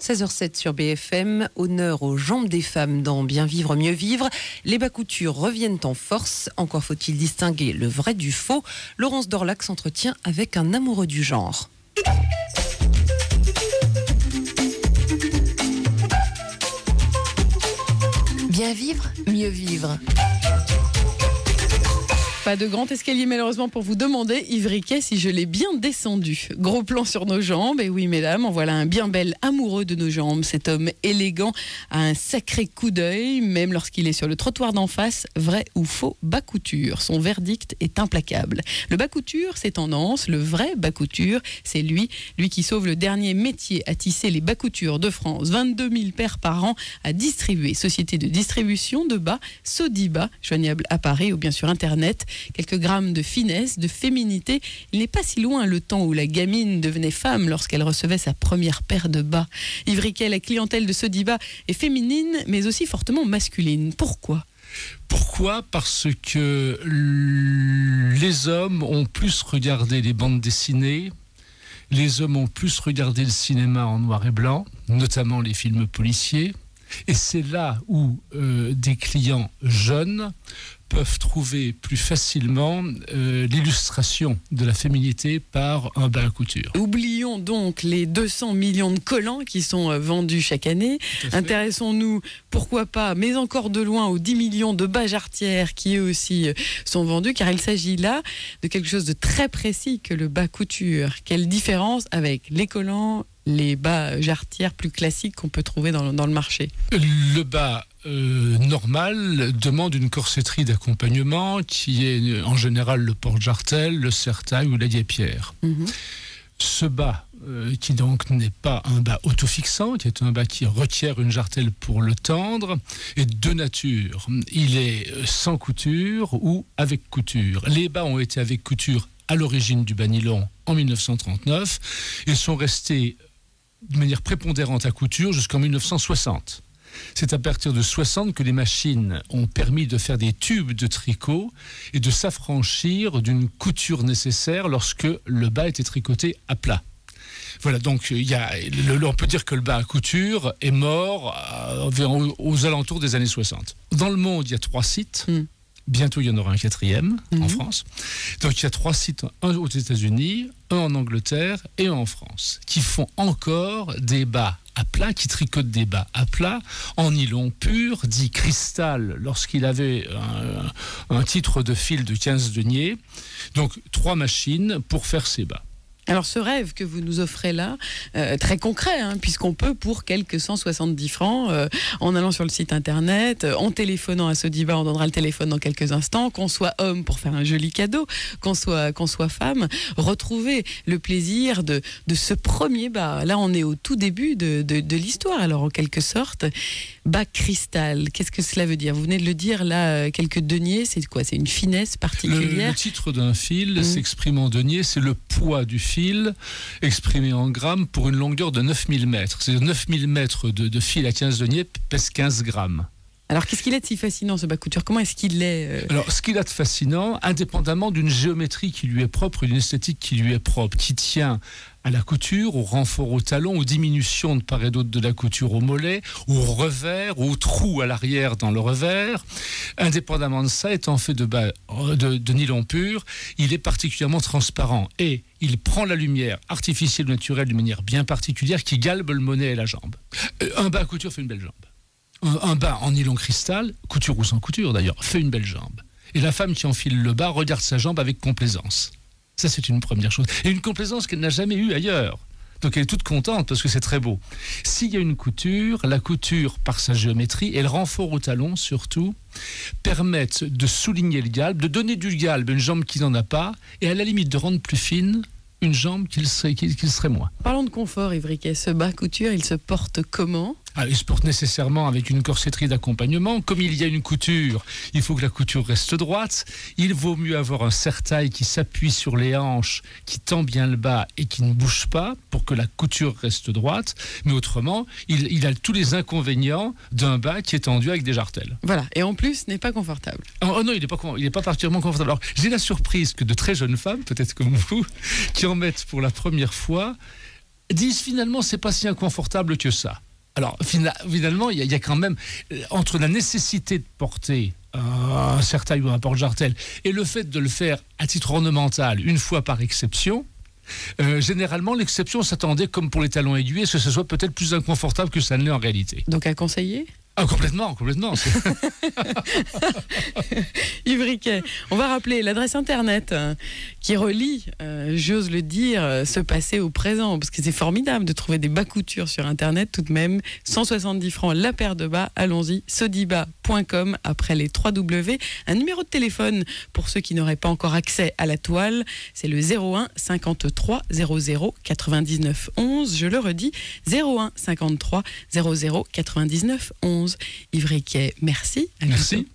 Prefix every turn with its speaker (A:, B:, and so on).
A: 16h07 sur BFM, honneur aux jambes des femmes dans Bien vivre, mieux vivre. Les bas coutures reviennent en force. Encore faut-il distinguer le vrai du faux. Laurence Dorlac s'entretient avec un amoureux du genre.
B: Bien vivre, mieux vivre.
C: Pas de grand escalier malheureusement pour vous demander, Yves Riquet, si je l'ai bien descendu. Gros plan sur nos jambes, et oui mesdames, en voilà un bien bel amoureux de nos jambes. Cet homme élégant a un sacré coup d'œil, même lorsqu'il est sur le trottoir d'en face, vrai ou faux bas couture. Son verdict est implacable. Le bas couture, c'est tendance, le vrai bas couture, c'est lui qui sauve le dernier métier à tisser les bas coutures de France. 22 000 paires par an à distribuer. Société de distribution de bas, Sodiba, joignable à Paris ou bien sur Internet. Quelques grammes de finesse, de féminité. Il n'est pas si loin le temps où la gamine devenait femme lorsqu'elle recevait sa première paire de bas. Yves Riquet, la clientèle de Sodiba est féminine, mais aussi fortement masculine. Pourquoi ?
D: Parce que les hommes ont plus regardé les bandes dessinées, les hommes ont plus regardé le cinéma en noir et blanc, notamment les films policiers, et c'est là où des clients jeunes peuvent trouver plus facilement l'illustration de la féminité par un bas à couture.
C: Oublions donc les 200 millions de collants qui sont vendus chaque année. Intéressons-nous, pourquoi pas, mais encore de loin, aux 10 millions de bas jarretières qui eux aussi sont vendus, car il s'agit là de quelque chose de très précis que le bas couture. Quelle différence avec les collants, les bas jarretières plus classiques qu'on peut trouver dans le marché?
D: Le bas normal demande une corsetterie d'accompagnement qui est en général le porte-jartel, le serre-taille ou la guêpière. Ce bas, qui donc n'est pas un bas autofixant, qui est un bas qui requiert une jartelle pour le tendre, est de nature. Il est sans couture ou avec couture. Les bas ont été avec couture à l'origine du bas nylon en 1939 et sont restés de manière prépondérante à couture jusqu'en 1960. C'est à partir de 60 que les machines ont permis de faire des tubes de tricot et de s'affranchir d'une couture nécessaire lorsque le bas était tricoté à plat. Voilà, donc on peut dire que le bas à couture est mort aux alentours des années 60. Dans le monde, il y a 3 sites. Bientôt, il y en aura un 4e en France. Donc, il y a 3 sites, un aux États-Unis, un en Angleterre et un en France, qui font encore des bas à plat, qui tricotent des bas à plat, en nylon pur, dit cristal, lorsqu'il avait un titre de fil de 15 deniers. Donc, 3 machines pour faire ces bas.
C: Alors ce rêve que vous nous offrez là, très concret, puisqu'on peut pour quelques 170 francs, en allant sur le site internet, en téléphonant à Sodiba, on donnera le téléphone dans quelques instants, qu'on soit homme pour faire un joli cadeau, qu'on soit femme, retrouver le plaisir de ce premier bas. Là on est au tout début de l'histoire, alors en quelque sorte, bas cristal, qu'est-ce que cela veut dire? Vous venez de le dire là, quelques deniers, c'est quoi? C'est une finesse particulière?
D: Le titre d'un fil s'exprime en deniers, c'est le poids du fil exprimé en grammes pour une longueur de 9000 mètres. C'est-à-dire 9000 mètres de fil à 15 deniers pèse 15 grammes.
C: Alors, qu'est-ce qu'il a de si fascinant, ce bas couture? Comment est-ce qu'il est
D: Alors, ce qu'il a de fascinant, indépendamment d'une géométrie qui lui est propre, d'une esthétique qui lui est propre, qui tient à la couture, au renfort au talon, aux diminutions de part et d'autre de la couture au mollet, au revers, au trou à l'arrière dans le revers. Indépendamment de ça, étant fait de nylon pur, il est particulièrement transparent et il prend la lumière artificielle ou naturelle d'une manière bien particulière qui galbe le mollet et la jambe. Un bas à couture fait une belle jambe. Un bas en nylon cristal, couture ou sans couture d'ailleurs, fait une belle jambe. Et la femme qui enfile le bas regarde sa jambe avec complaisance. Ça, c'est une première chose. Et une complaisance qu'elle n'a jamais eue ailleurs. Donc elle est toute contente parce que c'est très beau. S'il y a une couture, la couture, par sa géométrie, et le renfort au talon surtout, permettent de souligner le galbe, de donner du galbe à une jambe qui n'en a pas, et à la limite de rendre plus fine une jambe qu'il serait moins.
C: Parlons de confort, Yves Riquet. Ce bas couture, il se porte comment ?
D: Il se porte nécessairement avec une corsetterie d'accompagnement. Comme il y a une couture, il faut que la couture reste droite. Il vaut mieux avoir un serre-taille qui s'appuie sur les hanches, qui tend bien le bas et qui ne bouge pas pour que la couture reste droite. Mais autrement, il a tous les inconvénients d'un bas qui est tendu avec des jartelles.
C: Voilà, et en plus, n'est pas confortable.
D: Oh non, il n'est pas particulièrement confortable. Alors, j'ai la surprise que de très jeunes femmes, peut-être comme vous, qui en mettent pour la première fois, disent finalement c'est pas si inconfortable que ça. Alors finalement, il y a quand même, entre la nécessité de porter un cercueil ou un porte-jartel et le fait de le faire à titre ornemental une fois par exception, généralement l'exception s'attendait, comme pour les talons aiguilles, que ce soit peut-être plus inconfortable que ça ne l'est en réalité.
C: Donc à conseiller ?
D: Ah, complètement.
C: Yves Riquet, on va rappeler l'adresse internet qui relie, j'ose le dire, ce passé au présent, parce que c'est formidable de trouver des bas coutures sur internet tout de même. 170 francs la paire de bas, allons-y, sodiba.com après les 3 W. Un numéro de téléphone pour ceux qui n'auraient pas encore accès à la toile, c'est le 01 53 00 99 11. Je le redis, 01 53 00 99 11. Yves Riquet, merci.
D: Merci.